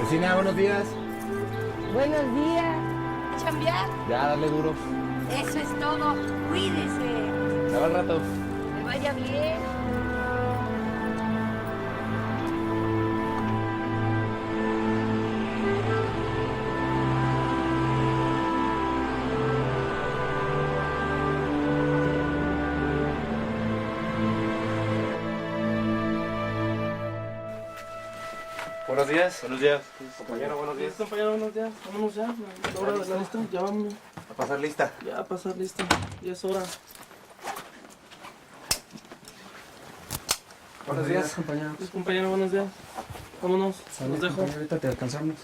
Lucina, buenos días. Buenos días. ¿Chambear? Ya, dale duro. Eso es todo. Cuídese. Se va al rato. Que vaya bien. Buenos días. Buenos días. Compañero, buenos días. Compañero, buenos días. Vámonos ya. La hora de la lista. Ya vamos. A pasar lista. Ya a pasar lista. Ya es hora. Buenos días. compañeros. Compañero, buenos días. Vámonos. Sale, Los dejo. compañero, ahorita te alcanzamos.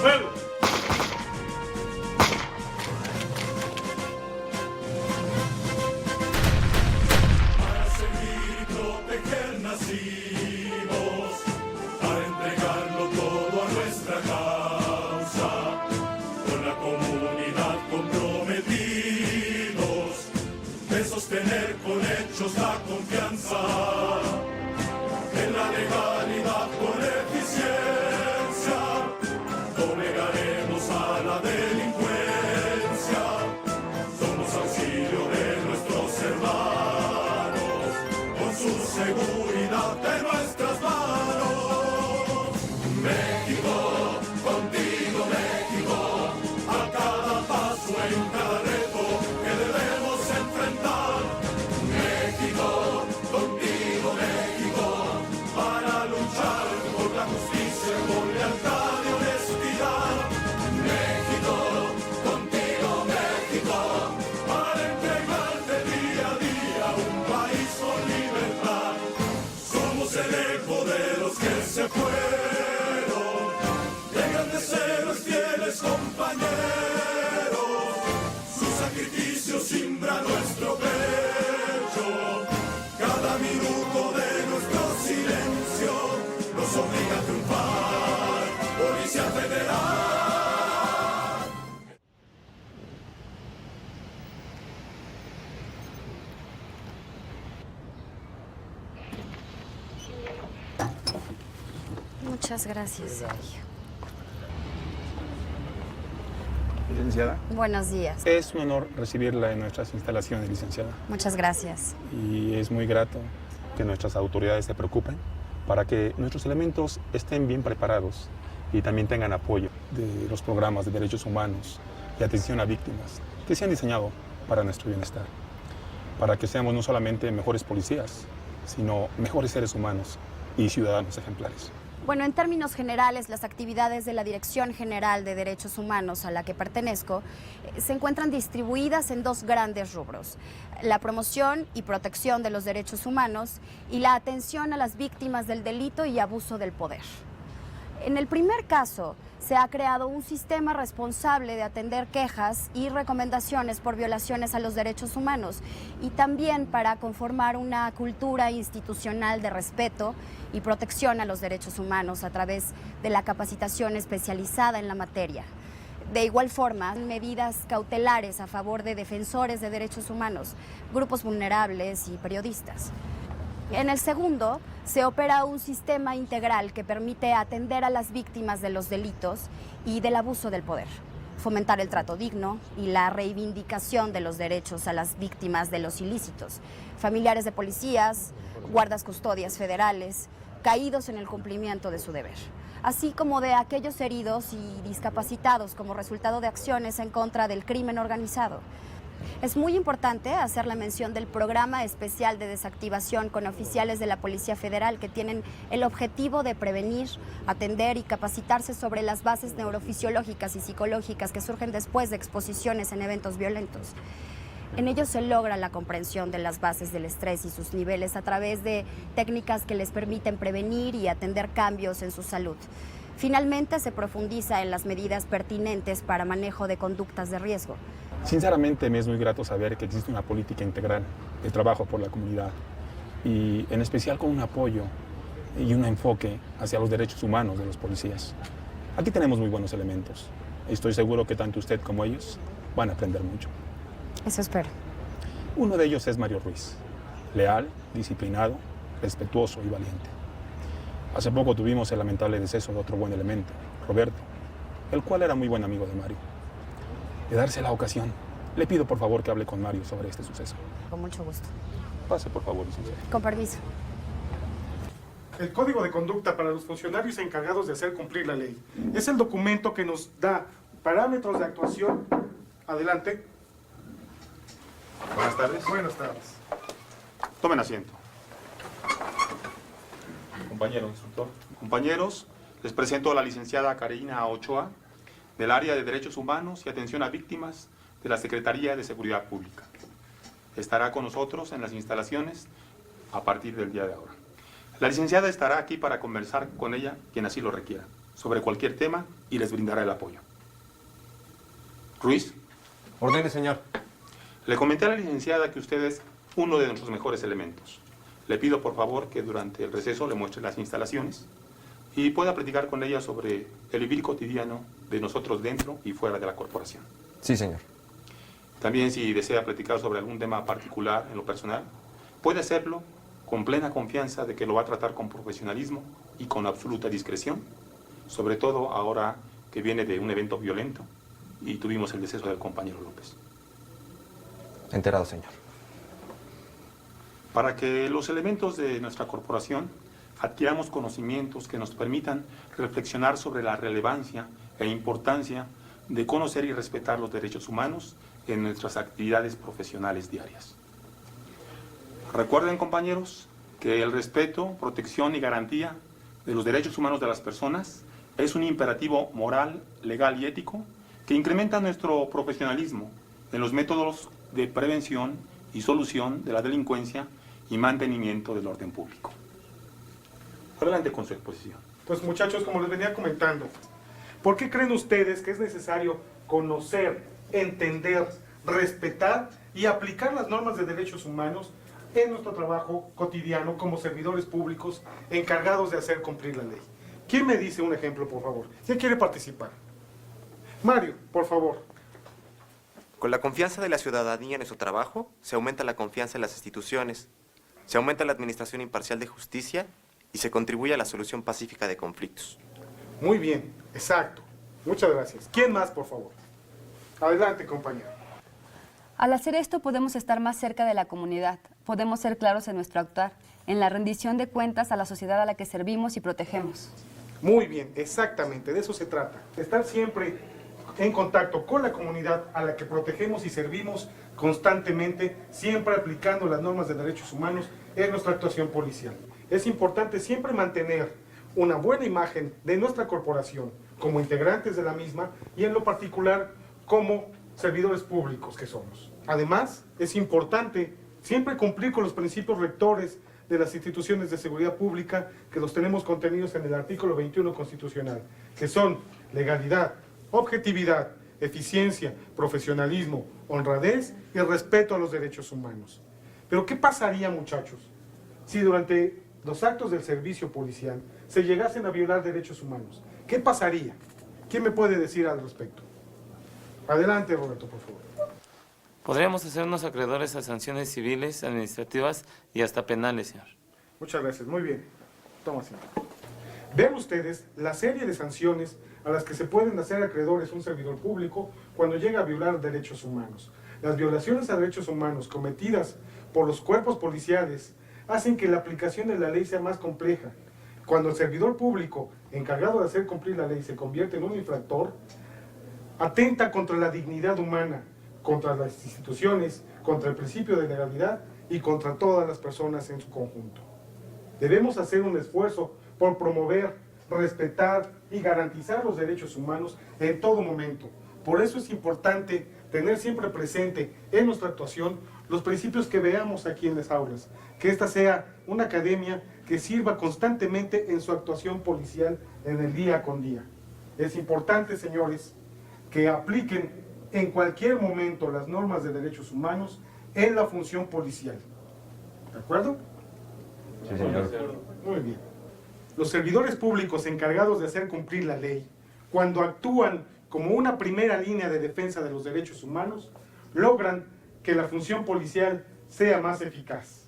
¡Fuego! Proteger nacimos, para entregarlo todo a nuestra causa, con la comunidad comprometidos, de sostener con hechos la confianza, en la legalidad con eficiencia, no negaremos a la delincuencia, somos auxilio de nuestros hermanos, con su seguridad de nuestras manos. México, contigo México, a cada paso en cada reto que debemos enfrentar. México, contigo México, para luchar por la justicia, por lealtad y honestidad. México, contigo México, para entregarte día a día un país con libertad. Somos el eco de los que se fueron, de grandes héroes fieles compañeros. Su sacrificio simbra nuestro pecho. Cada minuto de nuestro silencio nos obliga a triunfar. Policía Federal. Muchas gracias, Sergio. Licenciada, Buenos días. es un honor recibirla en nuestras instalaciones, licenciada. Muchas gracias. Y es muy grato que nuestras autoridades se preocupen para que nuestros elementos estén bien preparados y también tengan apoyo de los programas de derechos humanos y atención a víctimas que se han diseñado para nuestro bienestar. Para que seamos no solamente mejores policías, sino mejores seres humanos y ciudadanos ejemplares. Bueno, en términos generales, las actividades de la Dirección General de Derechos Humanos a la que pertenezco se encuentran distribuidas en dos grandes rubros: la promoción y protección de los derechos humanos y la atención a las víctimas del delito y abuso del poder. En el primer caso, se ha creado un sistema responsable de atender quejas y recomendaciones por violaciones a los derechos humanos y también para conformar una cultura institucional de respeto y protección a los derechos humanos a través de la capacitación especializada en la materia. De igual forma, medidas cautelares a favor de defensores de derechos humanos, grupos vulnerables y periodistas. En el segundo, se opera un sistema integral que permite atender a las víctimas de los delitos y del abuso del poder, fomentar el trato digno y la reivindicación de los derechos a las víctimas de los ilícitos, familiares de policías, guardas custodias federales, caídos en el cumplimiento de su deber, así como de aquellos heridos y discapacitados como resultado de acciones en contra del crimen organizado. Es muy importante hacer la mención del programa especial de desactivación con oficiales de la Policía Federal que tienen el objetivo de prevenir, atender y capacitarse sobre las bases neurofisiológicas y psicológicas que surgen después de exposiciones en eventos violentos. En ellos se logra la comprensión de las bases del estrés y sus niveles a través de técnicas que les permiten prevenir y atender cambios en su salud. Finalmente, se profundiza en las medidas pertinentes para manejo de conductas de riesgo. Sinceramente, me es muy grato saber que existe una política integral de trabajo por la comunidad y en especial con un apoyo y un enfoque hacia los derechos humanos de los policías. Aquí tenemos muy buenos elementos. Estoy seguro que tanto usted como ellos van a aprender mucho. Eso espero. Uno de ellos es Mario Ruiz, leal, disciplinado, respetuoso y valiente. Hace poco tuvimos el lamentable deceso de otro buen elemento, Roberto, el cual era muy buen amigo de Mario. De darse la ocasión, le pido por favor que hable con Mario sobre este suceso. Con mucho gusto. Pase por favor, licenciado. Con permiso. El Código de Conducta para los funcionarios encargados de hacer cumplir la ley. Es el documento que nos da parámetros de actuación. Adelante. Buenas tardes. Buenas tardes. Tomen asiento. Compañero instructor. Compañeros, les presento a la licenciada Karina Ochoa, del área de Derechos Humanos y Atención a Víctimas de la Secretaría de Seguridad Pública. Estará con nosotros en las instalaciones a partir del día de ahora. La licenciada estará aquí para conversar con ella, quien así lo requiera, sobre cualquier tema y les brindará el apoyo. Ruiz. Ordene, señor. Le comenté a la licenciada que usted es uno de nuestros mejores elementos. Le pido por favor que durante el receso le muestre las instalaciones y pueda platicar con ella sobre el vivir cotidiano de nosotros dentro y fuera de la corporación. Sí, señor. También si desea platicar sobre algún tema particular en lo personal, puede hacerlo con plena confianza de que lo va a tratar con profesionalismo y con absoluta discreción, sobre todo ahora que viene de un evento violento y tuvimos el deceso del compañero López. Enterado, señor. Para que los elementos de nuestra corporación adquiramos conocimientos que nos permitan reflexionar sobre la relevancia e importancia de conocer y respetar los derechos humanos en nuestras actividades profesionales diarias. Recuerden, compañeros, que el respeto, protección y garantía de los derechos humanos de las personas es un imperativo moral, legal y ético que incrementa nuestro profesionalismo en los métodos de prevención y solución de la delincuencia y mantenimiento del orden público. Adelante con su exposición. Pues muchachos, como les venía comentando, ¿por qué creen ustedes que es necesario conocer, entender, respetar y aplicar las normas de derechos humanos en nuestro trabajo cotidiano como servidores públicos encargados de hacer cumplir la ley? ¿Quién me dice un ejemplo, por favor? ¿Quién quiere participar? Mario, por favor. Con la confianza de la ciudadanía en nuestro trabajo, se aumenta la confianza en las instituciones, se aumenta la administración imparcial de justicia y se contribuye a la solución pacífica de conflictos. Muy bien, exacto. Muchas gracias. ¿Quién más, por favor? Adelante, compañero. Al hacer esto podemos estar más cerca de la comunidad, podemos ser claros en nuestro actuar, en la rendición de cuentas a la sociedad a la que servimos y protegemos. Muy bien, exactamente, de eso se trata. Estar siempre en contacto con la comunidad a la que protegemos y servimos constantemente, siempre aplicando las normas de derechos humanos en nuestra actuación policial. Es importante siempre mantener una buena imagen de nuestra corporación como integrantes de la misma y en lo particular como servidores públicos que somos. Además, es importante siempre cumplir con los principios rectores de las instituciones de seguridad pública que los tenemos contenidos en el artículo 21 constitucional, que son legalidad, objetividad, eficiencia, profesionalismo, honradez y respeto a los derechos humanos. Pero ¿qué pasaría, muchachos, si durante los actos del servicio policial se llegasen a violar derechos humanos? ¿Qué pasaría? ¿Quién me puede decir al respecto? Adelante, Roberto, por favor. Podríamos hacernos acreedores a sanciones civiles, administrativas y hasta penales, señor. Muchas gracias, muy bien. Toma asiento. Vean ustedes la serie de sanciones a las que se pueden hacer acreedores un servidor público cuando llega a violar derechos humanos. Las violaciones a derechos humanos cometidas por los cuerpos policiales hacen que la aplicación de la ley sea más compleja. Cuando el servidor público encargado de hacer cumplir la ley se convierte en un infractor, atenta contra la dignidad humana, contra las instituciones, contra el principio de legalidad y contra todas las personas en su conjunto. Debemos hacer un esfuerzo por promover, respetar y garantizar los derechos humanos en todo momento. Por eso es importante tener siempre presente en nuestra actuación los principios que veamos aquí en las aulas, que esta sea una academia que sirva constantemente en su actuación policial en el día con día. Es importante, señores, que apliquen en cualquier momento las normas de derechos humanos en la función policial. ¿De acuerdo? Sí, señor. Muy bien. Los servidores públicos encargados de hacer cumplir la ley, cuando actúan como una primera línea de defensa de los derechos humanos, logran que la función policial sea más eficaz.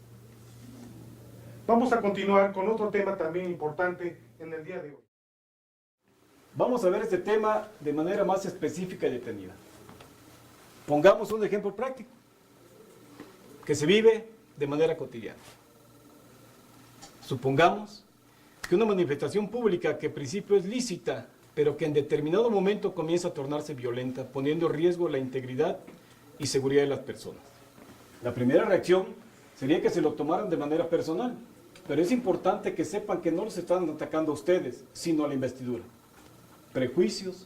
Vamos a continuar con otro tema también importante en el día de hoy. Vamos a ver este tema de manera más específica y detenida. Pongamos un ejemplo práctico que se vive de manera cotidiana. Supongamos que una manifestación pública que en principio es lícita, pero que en determinado momento comienza a tornarse violenta, poniendo en riesgo la integridad y seguridad de las personas. La primera reacción sería que se lo tomaran de manera personal, pero es importante que sepan que no los están atacando a ustedes, sino a la investidura. Prejuicios,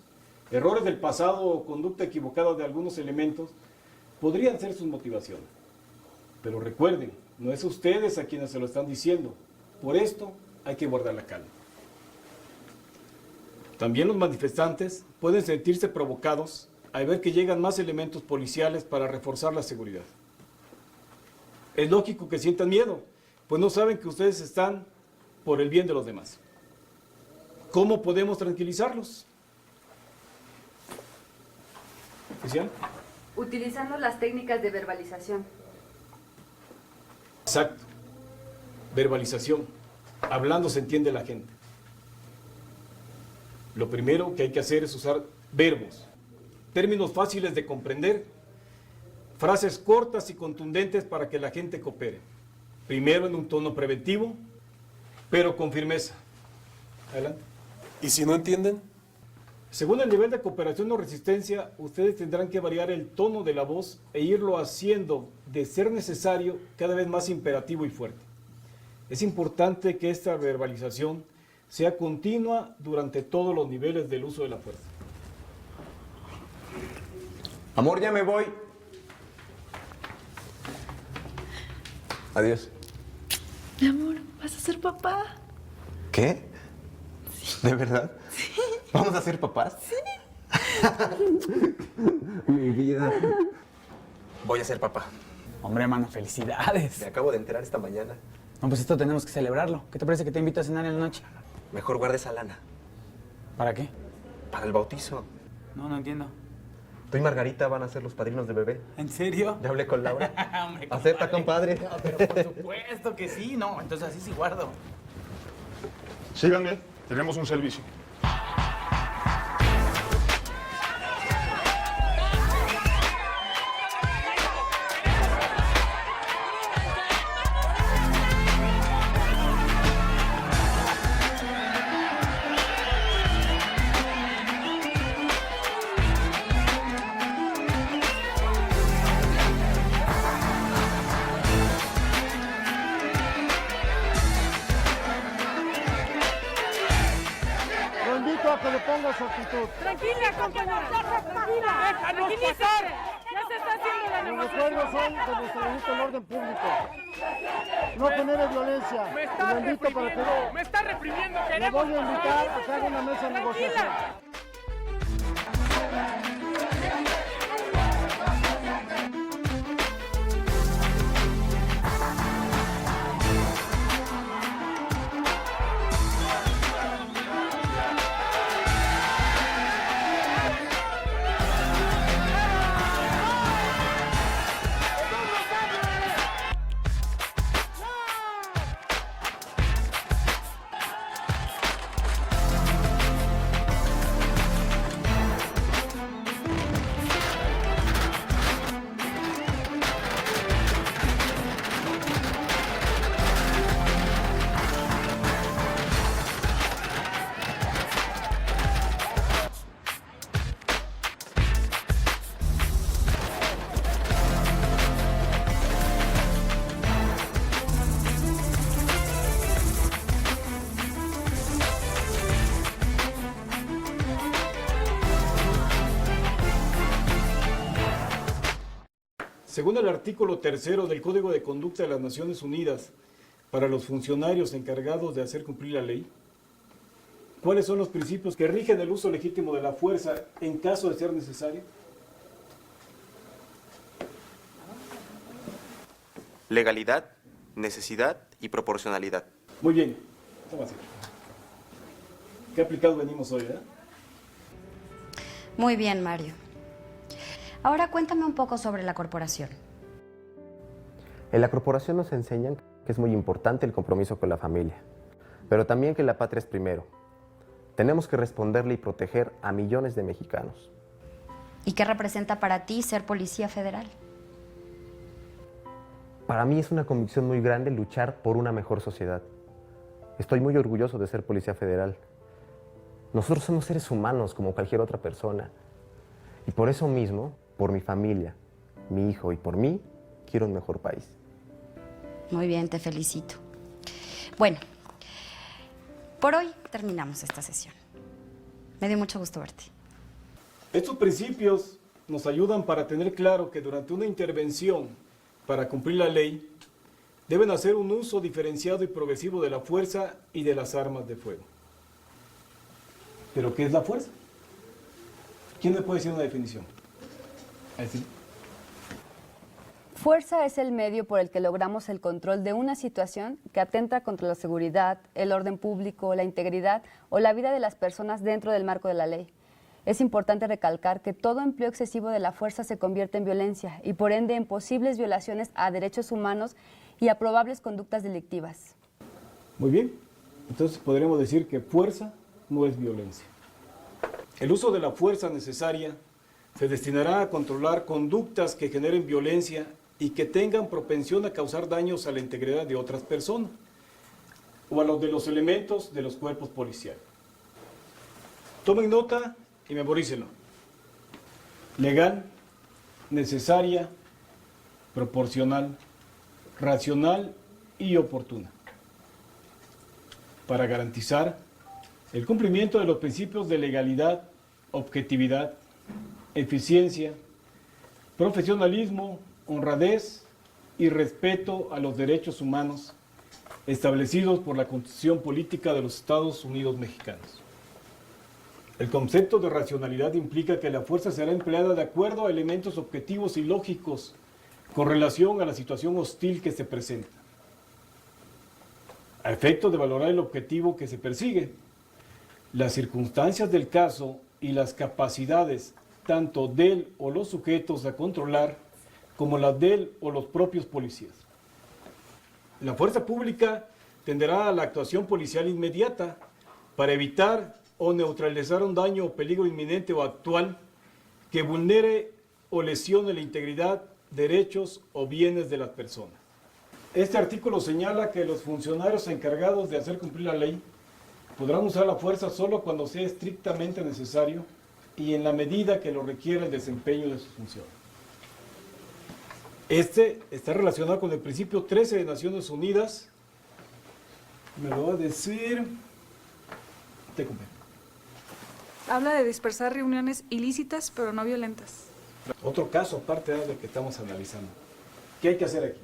errores del pasado o conducta equivocada de algunos elementos podrían ser sus motivaciones. Pero recuerden, no es a ustedes a quienes se lo están diciendo. Por esto hay que guardar la calma. También los manifestantes pueden sentirse provocados al ver que llegan más elementos policiales para reforzar la seguridad. Es lógico que sientan miedo, pues no saben que ustedes están por el bien de los demás. ¿Cómo podemos tranquilizarlos? ¿Oficial? Utilizando las técnicas de verbalización. Exacto. Verbalización. Hablando se entiende la gente. Lo primero que hay que hacer es usar verbos, términos fáciles de comprender, frases cortas y contundentes para que la gente coopere. Primero en un tono preventivo, pero con firmeza. Adelante. ¿Y si no entienden? Según el nivel de cooperación o resistencia, ustedes tendrán que variar el tono de la voz e irlo haciendo, de ser necesario, cada vez más imperativo y fuerte. Es importante que esta verbalización sea continua durante todos los niveles del uso de la fuerza. Amor, ya me voy. Adiós. Mi amor, ¿vas a ser papá? ¿Qué? Sí. ¿De verdad? Sí. ¿Vamos a ser papás? Sí. Mi vida. Voy a ser papá. Hombre, hermano, felicidades. Me acabo de enterar esta mañana. No, pues esto tenemos que celebrarlo. ¿Qué te parece que te invito a cenar en la noche? Mejor guarda esa lana. ¿Para qué? Para el bautizo. No entiendo. Tú y Margarita van a ser los padrinos de bebé. ¿En serio? Ya hablé con Laura. Hombre, ¿Acepta, compadre? No, pero por supuesto que sí, no. Entonces así sí guardo. Síganme, tenemos un servicio. Que le ponga su actitud. Tranquila, compañera. Tranquila. Tranquilízate. Ya se está haciendo la Los negociación. recuerdos son de nuestro delito del orden público. No genere violencia. Me está Lo invito para que reprimiendo. Me está reprimiendo. le Queremos voy a invitar a que haga una mesa de negociación. según el artículo 3 del Código de Conducta de las Naciones Unidas para los funcionarios encargados de hacer cumplir la ley, ¿cuáles son los principios que rigen el uso legítimo de la fuerza en caso de ser necesario? Legalidad, necesidad y proporcionalidad. Muy bien. Toma así. ¿Qué aplicados venimos hoy, eh? Muy bien, Mario. Ahora cuéntame un poco sobre la corporación. En la corporación nos enseñan que es muy importante el compromiso con la familia, pero también que la patria es primero. Tenemos que responderle y proteger a millones de mexicanos. ¿Y qué representa para ti ser policía federal? Para mí es una convicción muy grande luchar por una mejor sociedad. Estoy muy orgulloso de ser policía federal. Nosotros somos seres humanos como cualquier otra persona. Y por eso mismo, por mi familia, mi hijo y por mí, quiero un mejor país. Muy bien, te felicito. Bueno, por hoy terminamos esta sesión. Me dio mucho gusto verte. Estos principios nos ayudan para tener claro que durante una intervención para cumplir la ley, deben hacer un uso diferenciado y progresivo de la fuerza y de las armas de fuego. ¿Pero qué es la fuerza? ¿Quién me puede decir una definición? ¿Así? Fuerza es el medio por el que logramos el control de una situación que atenta contra la seguridad, el orden público, la integridad o la vida de las personas dentro del marco de la ley. Es importante recalcar que todo empleo excesivo de la fuerza se convierte en violencia y por ende en posibles violaciones a derechos humanos y a probables conductas delictivas. Muy bien, entonces podremos decir que fuerza no es violencia. El uso de la fuerza necesaria se destinará a controlar conductas que generen violencia y que tengan propensión a causar daños a la integridad de otras personas o a los de los elementos de los cuerpos policiales. Tomen nota y memorícenlo. Legal, necesaria, proporcional, racional y oportuna. Para garantizar el cumplimiento de los principios de legalidad, objetividad, eficiencia, profesionalismo, honradez y respeto a los derechos humanos establecidos por la Constitución Política de los Estados Unidos Mexicanos. El concepto de racionalidad implica que la fuerza será empleada de acuerdo a elementos objetivos y lógicos con relación a la situación hostil que se presenta, a efecto de valorar el objetivo que se persigue, las circunstancias del caso y las capacidades tanto del o los sujetos a controlar como las del o los propios policías. La fuerza pública tenderá a la actuación policial inmediata para evitar o neutralizar un daño o peligro inminente o actual que vulnere o lesione la integridad, derechos o bienes de las personas. Este artículo señala que los funcionarios encargados de hacer cumplir la ley podrán usar la fuerza solo cuando sea estrictamente necesario y en la medida que lo requiera el desempeño de sus funciones. Este está relacionado con el principio 13 de Naciones Unidas. Me lo va a decir... Te comprendo. Habla de dispersar reuniones ilícitas pero no violentas. Otro caso aparte del que estamos analizando. ¿Qué hay que hacer aquí?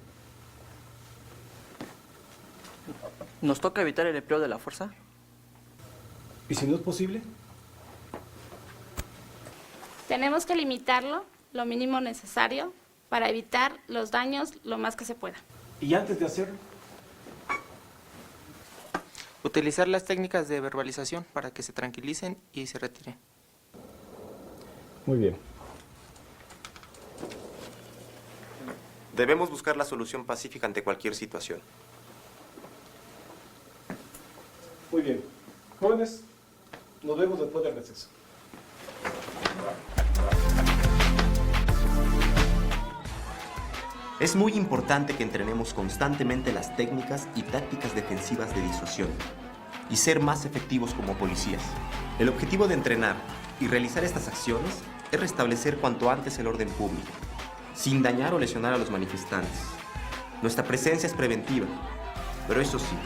¿Nos toca evitar el empleo de la fuerza? ¿Y si no es posible? Tenemos que limitarlo lo mínimo necesario para evitar los daños lo más que se pueda. ¿Y antes de hacerlo? Utilizar las técnicas de verbalización para que se tranquilicen y se retiren. Muy bien. Debemos buscar la solución pacífica ante cualquier situación. Muy bien. Jóvenes, nos vemos después del receso. Es muy importante que entrenemos constantemente las técnicas y tácticas defensivas de disuasión y ser más efectivos como policías. El objetivo de entrenar y realizar estas acciones es restablecer cuanto antes el orden público, sin dañar o lesionar a los manifestantes. Nuestra presencia es preventiva, pero eso sí,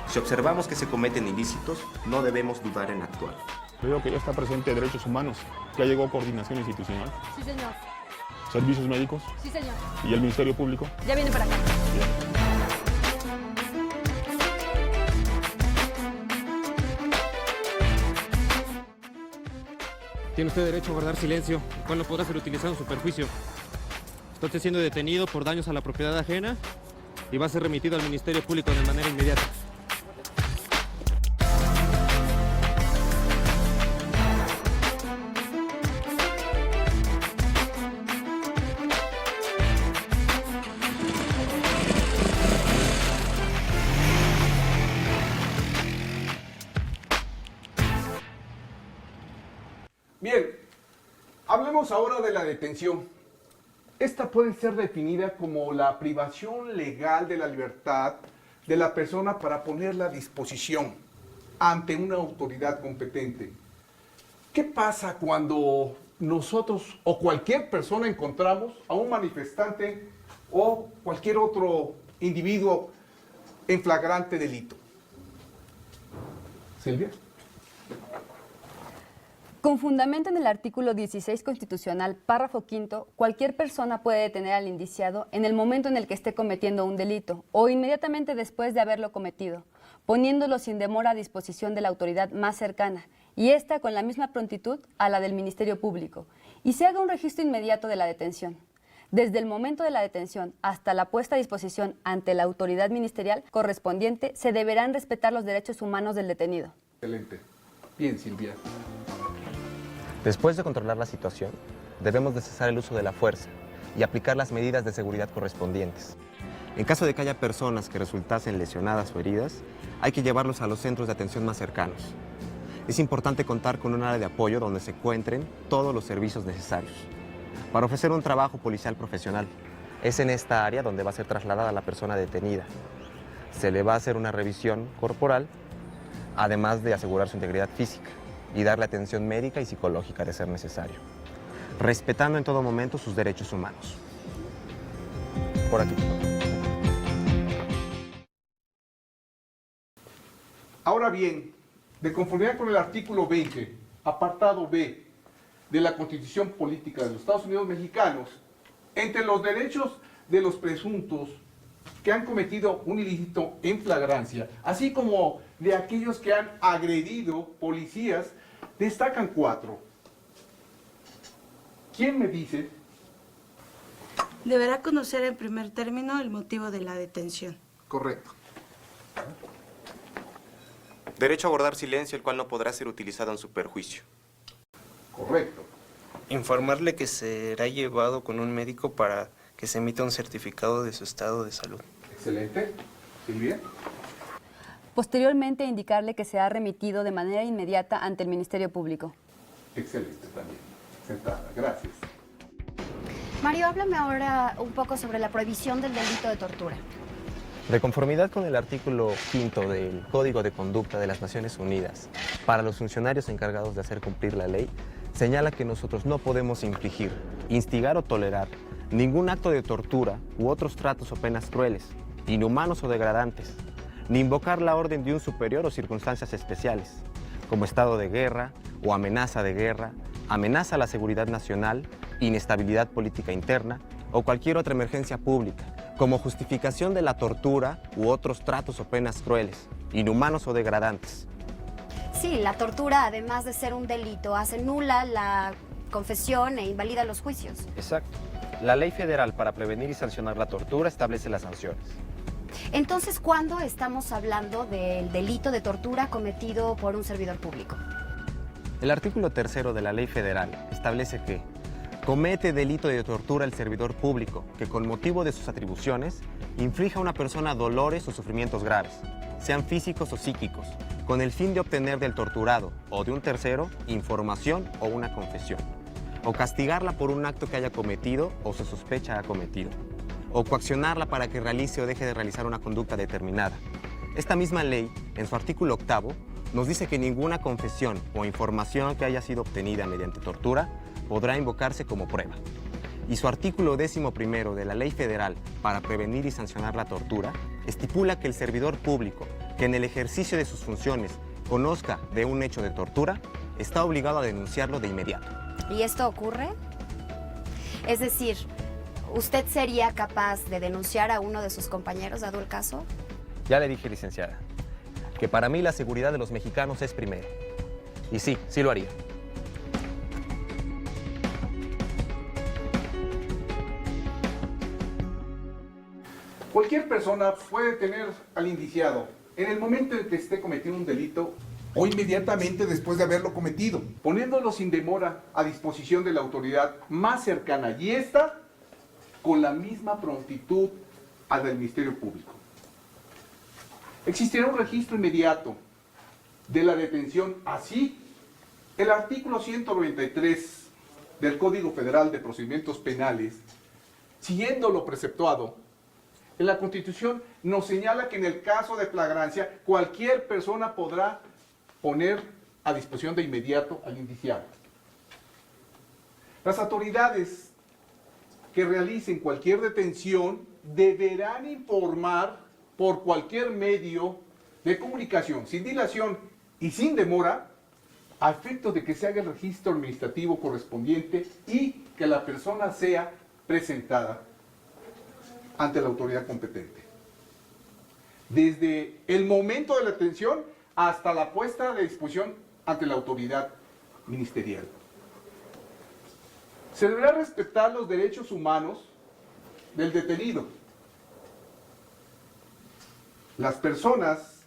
si observamos que se cometen ilícitos, no debemos dudar en actuar. Creo que ya está presente Derechos Humanos, ya llegó coordinación institucional. Sí, señor. ¿Servicios médicos? Sí, señor. ¿Y el Ministerio Público? Ya viene para acá. Tiene usted derecho a guardar silencio, el cual no podrá ser utilizado en su perjuicio. Está usted siendo detenido por daños a la propiedad ajena y va a ser remitido al Ministerio Público de manera inmediata. Bien, hablemos ahora de la detención. Esta puede ser definida como la privación legal de la libertad de la persona para ponerla a disposición ante una autoridad competente. ¿Qué pasa cuando nosotros o cualquier persona encontramos a un manifestante o cualquier otro individuo en flagrante delito? Silvia. Con fundamento en el artículo 16 constitucional, párrafo quinto, cualquier persona puede detener al indiciado en el momento en el que esté cometiendo un delito o inmediatamente después de haberlo cometido, poniéndolo sin demora a disposición de la autoridad más cercana, y esta con la misma prontitud a la del Ministerio Público, y se haga un registro inmediato de la detención. Desde el momento de la detención hasta la puesta a disposición ante la autoridad ministerial correspondiente, se deberán respetar los derechos humanos del detenido. Excelente. Bien, Silvia. Después de controlar la situación, debemos de cesar el uso de la fuerza y aplicar las medidas de seguridad correspondientes. En caso de que haya personas que resultasen lesionadas o heridas, hay que llevarlos a los centros de atención más cercanos. Es importante contar con un área de apoyo donde se encuentren todos los servicios necesarios para ofrecer un trabajo policial profesional. Es en esta área donde va a ser trasladada la persona detenida. Se le va a hacer una revisión corporal, además de asegurar su integridad física y darle atención médica y psicológica de ser necesario, respetando en todo momento sus derechos humanos. Por aquí. Ahora bien, de conformidad con el artículo 20, apartado B de la Constitución Política de los Estados Unidos Mexicanos, entre los derechos de los presuntos que han cometido un ilícito en flagrancia, así como de aquellos que han agredido policías, destacan 4. ¿Quién me dice? Deberá conocer en primer término el motivo de la detención. Correcto. Derecho a guardar silencio, el cual no podrá ser utilizado en su perjuicio. Correcto. Informarle que será llevado con un médico para que se emita un certificado de su estado de salud. Excelente. Silvia. Posteriormente, indicarle que será remitido de manera inmediata ante el Ministerio Público. Excelente también. Sentada. Gracias. Mario, háblame ahora un poco sobre la prohibición del delito de tortura. De conformidad con el artículo 5 del Código de Conducta de las Naciones Unidas, para los funcionarios encargados de hacer cumplir la ley, señala que nosotros no podemos infligir, instigar o tolerar ningún acto de tortura u otros tratos o penas crueles, inhumanos o degradantes, ni invocar la orden de un superior o circunstancias especiales, como estado de guerra o amenaza de guerra, amenaza a la seguridad nacional, inestabilidad política interna o cualquier otra emergencia pública, como justificación de la tortura u otros tratos o penas crueles, inhumanos o degradantes. Sí, la tortura, además de ser un delito, hace nula la confesión e invalida los juicios. Exacto. La Ley Federal para prevenir y sancionar la tortura establece las sanciones. Entonces, ¿cuándo estamos hablando del delito de tortura cometido por un servidor público? El artículo 3 de la Ley Federal establece que comete delito de tortura el servidor público que con motivo de sus atribuciones inflija a una persona dolores o sufrimientos graves, sean físicos o psíquicos, con el fin de obtener del torturado o de un tercero información o una confesión, o castigarla por un acto que haya cometido o se sospecha ha cometido, o coaccionarla para que realice o deje de realizar una conducta determinada. Esta misma ley, en su artículo 8, nos dice que ninguna confesión o información que haya sido obtenida mediante tortura podrá invocarse como prueba. Y su artículo 11 de la Ley Federal para prevenir y sancionar la tortura estipula que el servidor público que en el ejercicio de sus funciones conozca de un hecho de tortura está obligado a denunciarlo de inmediato. ¿Y esto ocurre? Es decir, ¿usted sería capaz de denunciar a uno de sus compañeros dado el caso? Ya le dije, licenciada, que para mí la seguridad de los mexicanos es primero. Y sí, sí lo haría. Cualquier persona puede detener al indiciado en el momento en que esté cometiendo un delito o inmediatamente después de haberlo cometido, poniéndolo sin demora a disposición de la autoridad más cercana y esta con la misma prontitud a la del Ministerio Público. Existirá un registro inmediato de la detención. Así, el artículo 193 del Código Federal de Procedimientos Penales, siguiendo lo preceptuado en la Constitución, nos señala que en el caso de flagrancia, cualquier persona podrá poner a disposición de inmediato al indiciado. Las autoridades que realicen cualquier detención deberán informar por cualquier medio de comunicación, sin dilación y sin demora, a efecto de que se haga el registro administrativo correspondiente y que la persona sea presentada ante la autoridad competente. Desde el momento de la detención hasta la puesta a disposición ante la autoridad ministerial. Se deberá respetar los derechos humanos del detenido. Las personas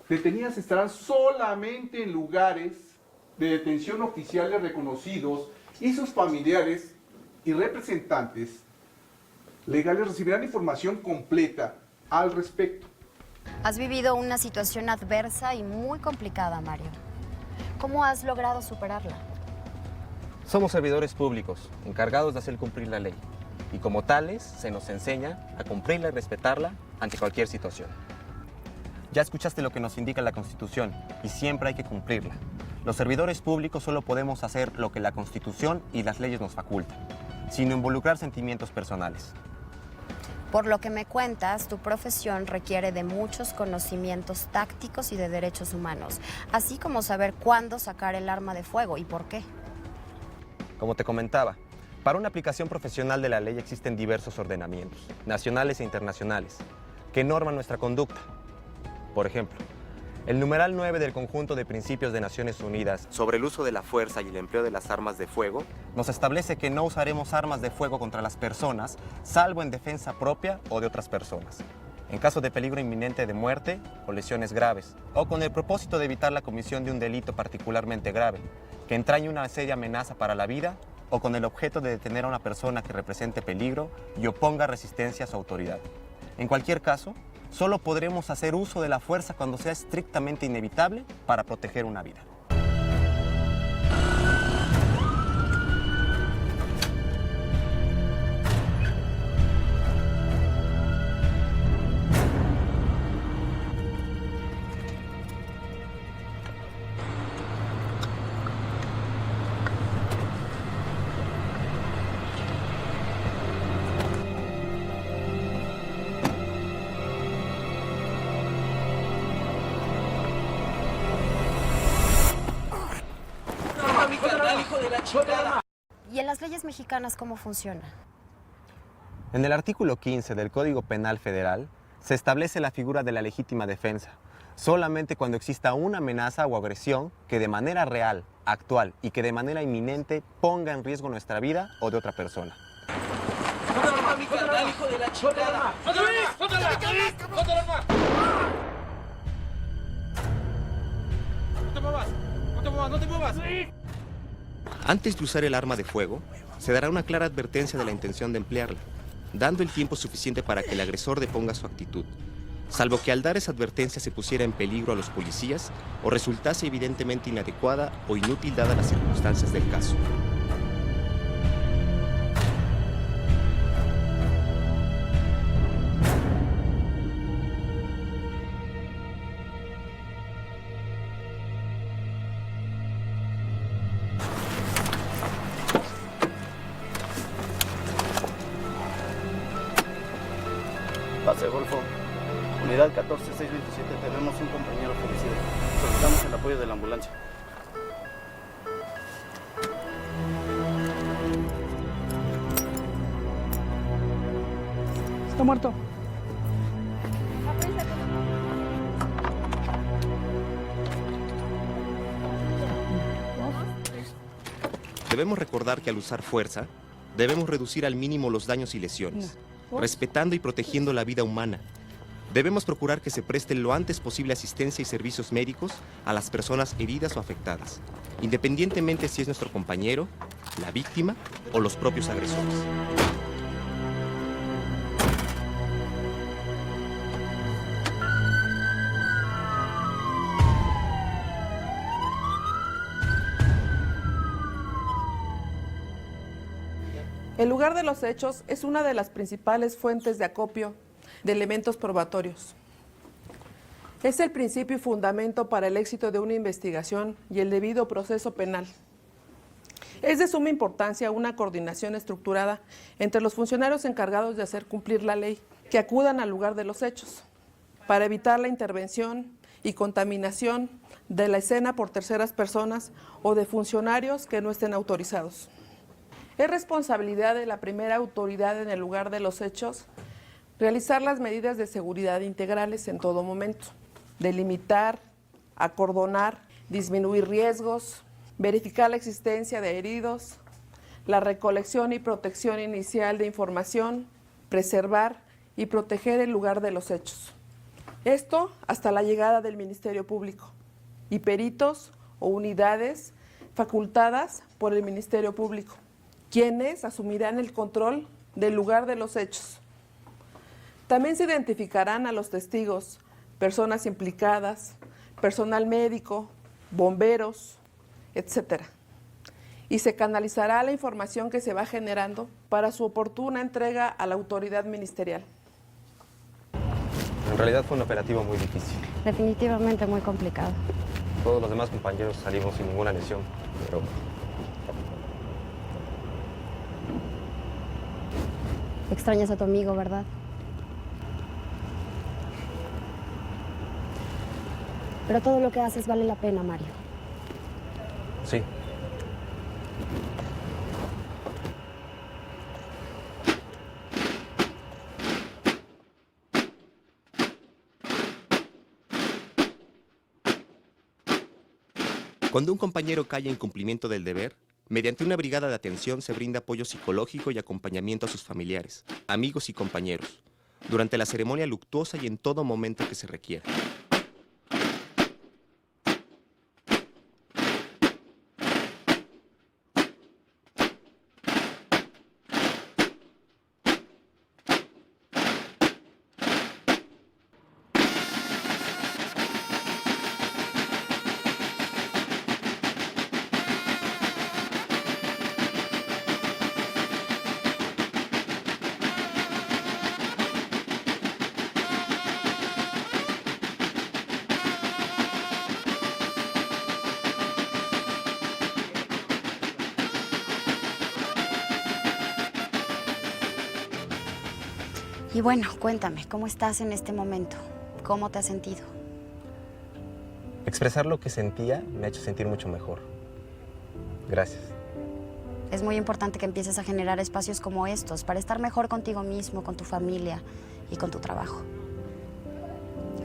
detenidas estarán solamente en lugares de detención oficiales reconocidos y sus familiares y representantes legales recibirán información completa al respecto. Has vivido una situación adversa y muy complicada, Mario. ¿Cómo has logrado superarla? Somos servidores públicos, encargados de hacer cumplir la ley. Y como tales, se nos enseña a cumplirla y respetarla ante cualquier situación. Ya escuchaste lo que nos indica la Constitución y siempre hay que cumplirla. Los servidores públicos solo podemos hacer lo que la Constitución y las leyes nos facultan, sin involucrar sentimientos personales. Por lo que me cuentas, tu profesión requiere de muchos conocimientos tácticos y de derechos humanos, así como saber cuándo sacar el arma de fuego y por qué. Como te comentaba, para una aplicación profesional de la ley existen diversos ordenamientos, nacionales e internacionales, que norman nuestra conducta. Por ejemplo, el numeral 9 del Conjunto de Principios de Naciones Unidas sobre el uso de la fuerza y el empleo de las armas de fuego nos establece que no usaremos armas de fuego contra las personas, salvo en defensa propia o de otras personas, en caso de peligro inminente de muerte o lesiones graves, o con el propósito de evitar la comisión de un delito particularmente grave, que entrañe una seria amenaza para la vida, o con el objeto de detener a una persona que represente peligro y oponga resistencia a su autoridad. En cualquier caso, solo podremos hacer uso de la fuerza cuando sea estrictamente inevitable para proteger una vida. ¿Y en las leyes mexicanas cómo funciona? En el artículo 15 del Código Penal Federal se establece la figura de la legítima defensa, solamente cuando exista una amenaza o agresión que de manera real, actual y que de manera inminente ponga en riesgo nuestra vida o de otra persona. ¡Hijo de la chingada! ¡No te muevas! Antes de usar el arma de fuego, se dará una clara advertencia de la intención de emplearla, dando el tiempo suficiente para que el agresor deponga su actitud, salvo que al dar esa advertencia se pusiera en peligro a los policías o resultase evidentemente inadecuada o inútil dadas las circunstancias del caso. Pase, Golfo. Unidad 14627, tenemos un compañero fallecido. Solicitamos el apoyo de la ambulancia. Está muerto. Debemos recordar que al usar fuerza, debemos reducir al mínimo los daños y lesiones, respetando y protegiendo la vida humana. Debemos procurar que se preste lo antes posible asistencia y servicios médicos a las personas heridas o afectadas, independientemente si es nuestro compañero, la víctima o los propios agresores. El lugar de los hechos es una de las principales fuentes de acopio de elementos probatorios. Es el principio y fundamento para el éxito de una investigación y el debido proceso penal. Es de suma importancia una coordinación estructurada entre los funcionarios encargados de hacer cumplir la ley, que acudan al lugar de los hechos, para evitar la intervención y contaminación de la escena por terceras personas o de funcionarios que no estén autorizados. Es responsabilidad de la primera autoridad en el lugar de los hechos realizar las medidas de seguridad integrales en todo momento, delimitar, acordonar, disminuir riesgos, verificar la existencia de heridos, la recolección y protección inicial de información, preservar y proteger el lugar de los hechos. Esto hasta la llegada del Ministerio Público y peritos o unidades facultadas por el Ministerio Público, quienes asumirán el control del lugar de los hechos. También se identificarán a los testigos, personas implicadas, personal médico, bomberos, etc. Y se canalizará la información que se va generando para su oportuna entrega a la autoridad ministerial. En realidad fue un operativo muy difícil. Definitivamente muy complicado. Todos los demás compañeros salimos sin ninguna lesión, pero Extrañas a tu amigo, ¿verdad? Pero todo lo que haces vale la pena, Mario. sí. Cuando un compañero cae en cumplimiento del deber, mediante una brigada de atención se brinda apoyo psicológico y acompañamiento a sus familiares, amigos y compañeros, durante la ceremonia luctuosa y en todo momento que se requiera. Y bueno, cuéntame, ¿cómo estás en este momento? ¿Cómo te has sentido? Expresar lo que sentía me ha hecho sentir mucho mejor. Gracias. Es muy importante que empieces a generar espacios como estos para estar mejor contigo mismo, con tu familia y con tu trabajo.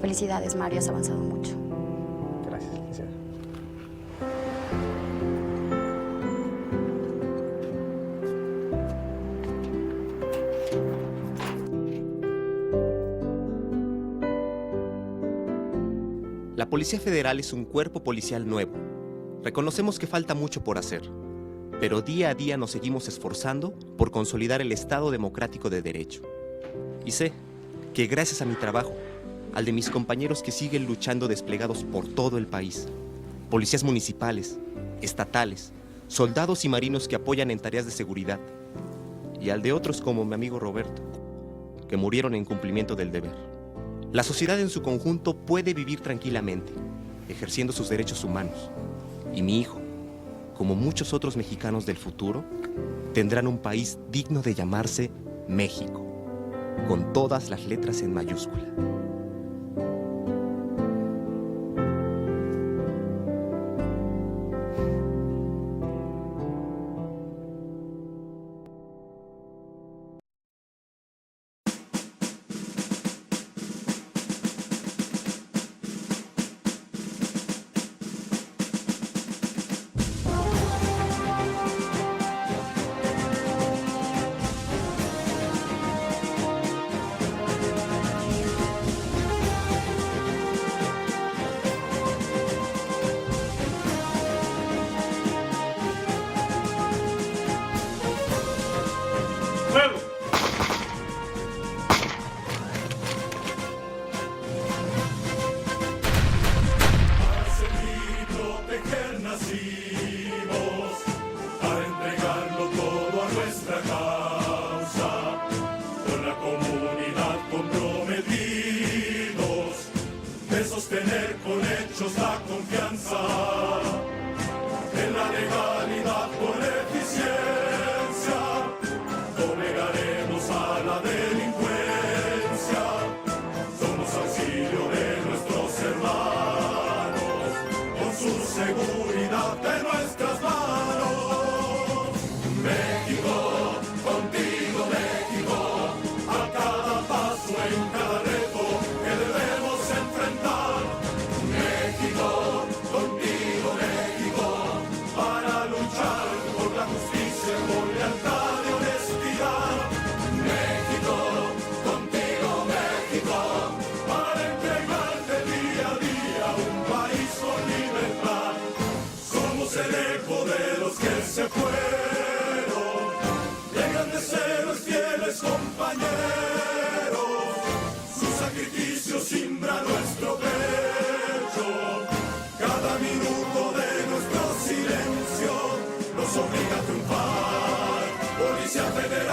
Felicidades, Mario, has avanzado mucho. Gracias, licenciada. La Policía Federal es un cuerpo policial nuevo. Reconocemos que falta mucho por hacer, pero día a día nos seguimos esforzando por consolidar el Estado democrático de derecho. Y sé que gracias a mi trabajo, al de mis compañeros que siguen luchando desplegados por todo el país, policías municipales, estatales, soldados y marinos que apoyan en tareas de seguridad, y al de otros como mi amigo Roberto, que murieron en cumplimiento del deber. La sociedad en su conjunto puede vivir tranquilamente, ejerciendo sus derechos humanos. Y mi hijo, como muchos otros mexicanos del futuro, tendrán un país digno de llamarse México, con todas las letras en mayúscula. ¡Fuego! Para servir y proteger nacimos, para entregarlo todo a nuestra causa, con la comunidad comprometidos, de sostener con hechos la confianza, en la legalidad con eficiencia, negaremos a la delincuencia, somos auxilio de nuestros hermanos, con su seguridad de nuestras manos. México, contigo México, a cada paso, en cada reto que debemos enfrentar. México, contigo México, para luchar por la justicia, por lealtad y honestidad. México, contigo México, para entregarte día a día un país con libertad. Somos el eco de los que se fueron, de grandes héroes, fieles compañeros. Su sacrificio simbra nuestro pecho, cada minuto de nuestro silencio nos obliga a triunfar. Policía Federal.